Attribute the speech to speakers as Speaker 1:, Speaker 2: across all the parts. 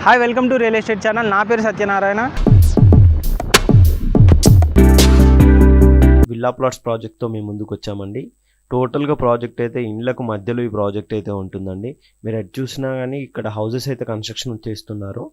Speaker 1: Hi welcome to real estate channel. నా పేరు Satyanarayana.
Speaker 2: Villa plots ప్రాజెక్ట్తో మేము ముందుకు వచ్చామండి. టోటల్గా ప్రాజెక్ట్ అయితే ఇండ్లకు మధ్యలో ఈ ప్రాజెక్ట్ అయితే ఉంటుందండి. మీరు ఎటు చూసినా కానీ ఇక్కడ హౌసెస్ అయితే కన్స్ట్రక్షన్ చేస్తున్నారు.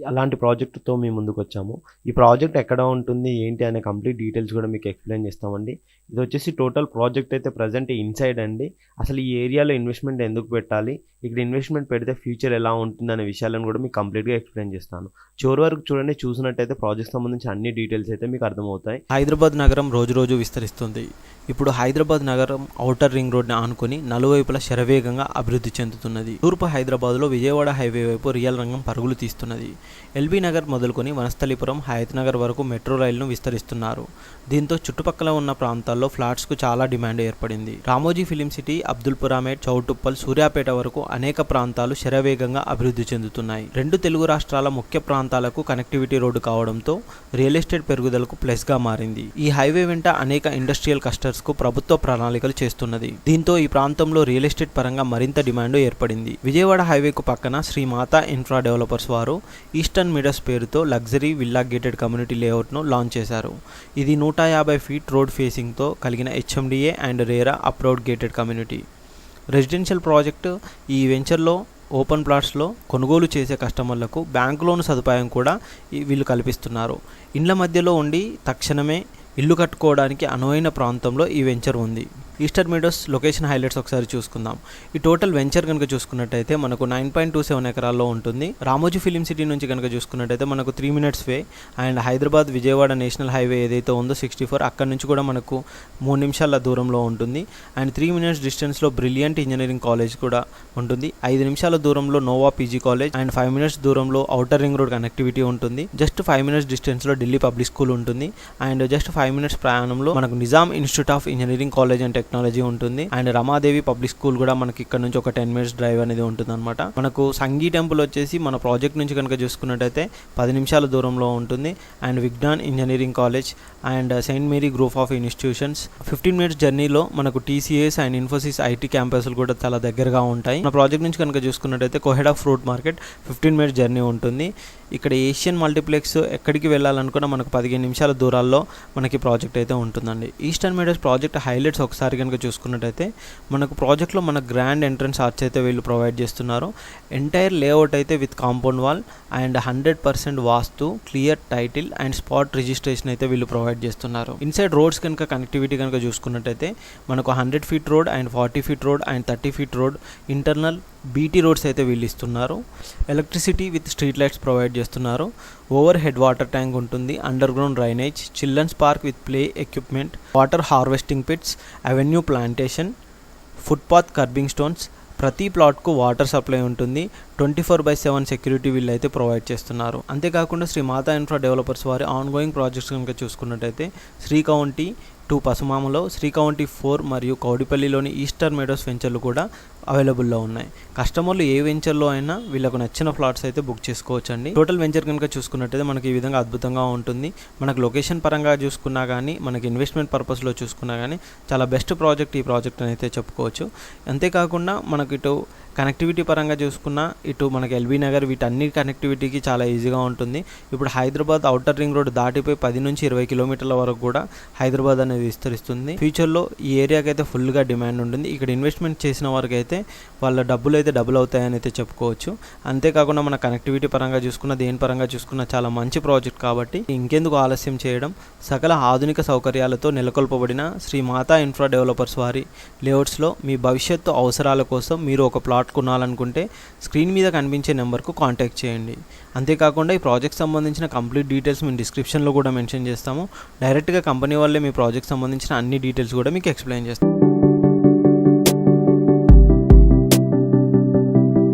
Speaker 2: అలాంటి ప్రాజెక్టుతో మేము ముందుకు వచ్చాము. ఈ ప్రాజెక్ట్ ఎక్కడ ఉంటుంది ఏంటి అనే కంప్లీట్ డీటెయిల్స్ కూడా మీకు ఎక్స్ప్లెయిన్ చేస్తామండి. ఇది వచ్చేసి టోటల్ ప్రాజెక్ట్ అయితే ప్రజెంట్ ఇన్సైడ్ అండి. అసలు ఈ ఏరియాలో ఇన్వెస్ట్మెంట్ ఎందుకు పెట్టాలి, ఇక్కడ ఇన్వెస్ట్మెంట్ పెడితే ఫ్యూచర్ ఎలా ఉంటుంది అనే విషయాలను కూడా మీకు కంప్లీట్గా ఎక్స్ప్లెయిన్ చేస్తాను. చివరి వరకు చూడండి. చూసినట్టయితే ప్రాజెక్ట్ సంబంధించి అన్ని డీటెయిల్స్ అయితే మీకు అర్థమవుతాయి.
Speaker 3: హైదరాబాద్ నగరం రోజు విస్తరిస్తుంది. ఇప్పుడు హైదరాబాద్ నగరం ఔటర్ రింగ్ రోడ్ని ఆనుకొని నలువైపులా శరవేగంగా అభివృద్ధి చెందుతున్నది. తూర్పు హైదరాబాద్లో విజయవాడ హైవే వైపు రియల్ రంగం పరుగులు తీస్తున్నది. ఎల్బీ నగర్ మొదలుకొని వనస్థలిపురం, హయత్ నగర్ వరకు మెట్రో రైలును విస్తరిస్తున్నారు. దీంతో చుట్టుపక్కల ఉన్న ప్రాంతాల్లో ఫ్లాట్స్కు చాలా డిమాండ్ ఏర్పడింది. రామోజీ ఫిలిం సిటీ, అబ్దుల్పురామేట్, చౌటుప్పల్, సూర్యాపేట వరకు అనేక ప్రాంతాలు శరవేగంగా అభివృద్ధి చెందుతున్నాయి. రెండు తెలుగు రాష్ట్రాల ముఖ్య ప్రాంతాలకు కనెక్టివిటీ రోడ్డు కావడంతో రియల్ ఎస్టేట్ పెరుగుదలకు ప్లస్గా మారింది. ఈ హైవే వెంట అనేక ఇండస్ట్రియల్ క్లస్టర్స్కు ప్రభుత్వ ప్రణాళికలు చేస్తున్నది. దీంతో ఈ ప్రాంతంలో రియల్ ఎస్టేట్ పరంగా మరింత డిమాండ్ ఏర్పడింది. విజయవాడ హైవేకు పక్కన శ్రీ మాతా ఇన్ఫ్రా డెవలపర్స్ వారు ఈస్టర్న్ మిడస్ పేరుతో లగ్జరీ విల్లా గేటెడ్ కమ్యూనిటీ లేఅవుట్ను లాంచ్ చేశారు. ఇది 150 ఫీట్ రోడ్ ఫేసింగ్తో కలిగిన HMDA and RERA approved gated community residential project. ఈ వెంచర్లో ఓపెన్ ప్లాట్స్లో కొనుగోలు చేసే కస్టమర్లకు బ్యాంకు లోన్ సదుపాయం కూడా వీళ్ళు కల్పిస్తున్నారు. ఇండ్ల మధ్యలో ఉండి తక్షణమే ఇల్లు కట్టుకోవడానికి అనువైన ప్రాంతంలో ఈ వెంచర్ ఉంది. ఈస్టర్ మీడోస్ లొకేషన్ హైలైట్స్ ఒకసారి చూసుకుందాం. ఈ టోటల్ వెంచర్ కనుక చూసుకున్నట్టయితే మనకు 9.27 ఎకరాల్లో ఉంటుంది. రామోజీ ఫిలిం సిటీ నుంచి కనుక చూసుకున్నట్టయితే మనకు 3 minutes way. And Hyderabad Vijayawada national highway ఏదైతే ఉందో 64, అక్కడి నుంచి కూడా మనకు 3 నిమిషాల దూరంలో ఉంటుంది. అండ్ 3 minutes డిస్టెన్స్లో బ్రిలియంట్ ఇంజనీరింగ్ కాలేజ్ కూడా ఉంటుంది. 5 నిమిషాల దూరంలో Nova PG college and 5 minutes దూరంలో ఔటర్ రింగ్ రోడ్ కనెక్టివిటీ ఉంటుంది. జస్ట్ 5 minutes డిస్టెన్స్లో ఢిల్లీ పబ్లిక్ స్కూల్ ఉంటుంది. అండ్ జస్ట్ 5 minutes ప్రయాణంలో మనకు Nizam institute of engineering college and technology ఉంటుంది. అండ్ రమాదేవి పబ్లిక్ స్కూల్ కూడా మనకి ఇక్కడ నుంచి ఒక 10 minutes డ్రైవ్ అనేది ఉంటుంది అనమాట. మనకు సంగీ టెంపుల్ వచ్చేసి మన ప్రాజెక్ట్ నుంచి కనుక చూసుకున్నట్టయితే 10 నిమిషాల దూరంలో ఉంటుంది. And Vignan engineering college and saint Mary group of institutions 15 minutes జర్నీలో మనకు టీసీఎస్ అండ్ ఇన్ఫోసిస్ ఐటీ క్యాంపస్లు కూడా చాలా దగ్గరగా ఉంటాయి. మన ప్రాజెక్ట్ నుంచి కనుక చూసుకున్నట్టయితే Koheda fruit market 15 minutes journey ఉంటుంది. ఇక్కడ ఏషియన్ మల్టీప్లెక్స్ ఎక్కడికి వెళ్ళాలనుకున్నా మనకు 15 నిమిషాల దూరాల్లో మనకి ప్రాజెక్ట్ అయితే ఉంటుందండి. ఈస్టర్న్ మీడియస్ ప్రాజెక్ట్ హైలైట్స్ ఒకసారి కనుక చూసుకున్నట్టయితే మనకు ప్రాజెక్ట్లో మన గ్రాండ్ ఎంట్రన్స్ ఆర్చ్ అయితే వీళ్ళు ప్రొవైడ్ చేస్తున్నారు. ఎంటైర్ లేఅవుట్ అయితే with compound wall and 100% vastu, clear title and spot registration అయితే వీళ్ళు ప్రొవైడ్ చేస్తున్నారు. ఇన్సైడ్ రోడ్స్ కనుక కనెక్టివిటీ కనుక చూసుకున్నట్టయితే మనకు 100 feet road and 40 feet road and 30 feet road internal BT roads అయితే వీళ్ళు ఇస్తున్నారు. Electricity with street lights provide చేస్తున్నారు. ఓవర్ హెడ్ వాటర్ ట్యాంక్ ఉంటుంది. Underground drainage, children's park with play equipment, water harvesting pits, avenue plantation, footpath kerbing stones. ప్రతి ప్లాట్కు water supply ఉంటుంది. 24/7 security వీళ్ళు అయితే ప్రొవైడ్ చేస్తున్నారు. అంతేకాకుండా శ్రీ మాతా ఇన్ఫ్రా డెవలపర్స్ వారి ఆన్గోయింగ్ ప్రాజెక్ట్స్ కనుక చూసుకున్నట్టయితే శ్రీకౌంటీ 2 పసుమామలో, శ్రీకౌంటీ 4 మరియు కౌడిపల్లిలోని ఈస్టర్ మీడోస్ వెంచర్లు కూడా అవైలబుల్లో ఉన్నాయి. కస్టమర్లు ఏ వెంచర్లో అయినా వీళ్ళకు నచ్చిన ప్లాట్స్ అయితే బుక్ చేసుకోవచ్చండి. టోటల్ వెంచర్ కనుక చూసుకున్నట్టయితే మనకి ఈ విధంగా అద్భుతంగా ఉంటుంది. మనకు లొకేషన్ పరంగా చూసుకున్నా కానీ, మనకి ఇన్వెస్ట్మెంట్ పర్పస్లో చూసుకున్నా కానీ చాలా బెస్ట్ ప్రాజెక్ట్ ఈ ప్రాజెక్ట్ అని అయితే చెప్పుకోవచ్చు. అంతేకాకుండా మనకి ఇటు కనెక్టివిటీ పరంగా చూసుకున్నా ఇటు మనకి ఎల్బీ నగర్ వీటన్ని కనెక్టివిటీకి చాలా ఈజీగా ఉంటుంది. ఇప్పుడు హైదరాబాద్ ఔటర్ రింగ్ రోడ్ దాటిపోయి 10 నుంచి 20 కిలోమీటర్ల వరకు కూడా హైదరాబాద్ అనేది విస్తరిస్తుంది. ఫ్యూచర్లో ఈ ఏరియాకి అయితే ఫుల్గా డిమాండ్ ఉంటుంది. ఇక్కడ ఇన్వెస్ట్మెంట్ చేసిన వారికి అయితే వాళ్ళ డబ్బులు అయితే డబుల్ అవుతాయని అయితే చెప్పుకోవచ్చు. అంతేకాకుండా మన కనెక్టివిటీ పరంగా చూసుకున్న, దేని పరంగా చూసుకున్న చాలా మంచి ప్రాజెక్ట్ కాబట్టి ఇంకెందుకు ఆలస్యం చేయడం. సకల ఆధునిక సౌకర్యాలతో నెలకొల్పబడిన శ్రీ మాతా ఇన్ఫ్రా డెవలపర్స్ వారి లేఅవుట్స్లో మీ భవిష్యత్తు అవసరాల కోసం మీరు ఒక ప్లాట్ కొనాలనుకుంటే స్క్రీన్ మీద కనిపించే నెంబర్కు కాంటాక్ట్ చేయండి. అంతేకాకుండా ఈ ప్రాజెక్ట్ సంబంధించిన కంప్లీట్ డీటెయిల్స్ మేము డిస్క్రిప్షన్లో కూడా మెన్షన్ చేస్తాము. డైరెక్ట్గా కంపెనీ వాళ్ళే మీ ప్రాజెక్ట్ సంబంధించిన అన్ని డీటెయిల్స్ కూడా మీకు ఎక్స్ప్లెయిన్ చేస్తాం.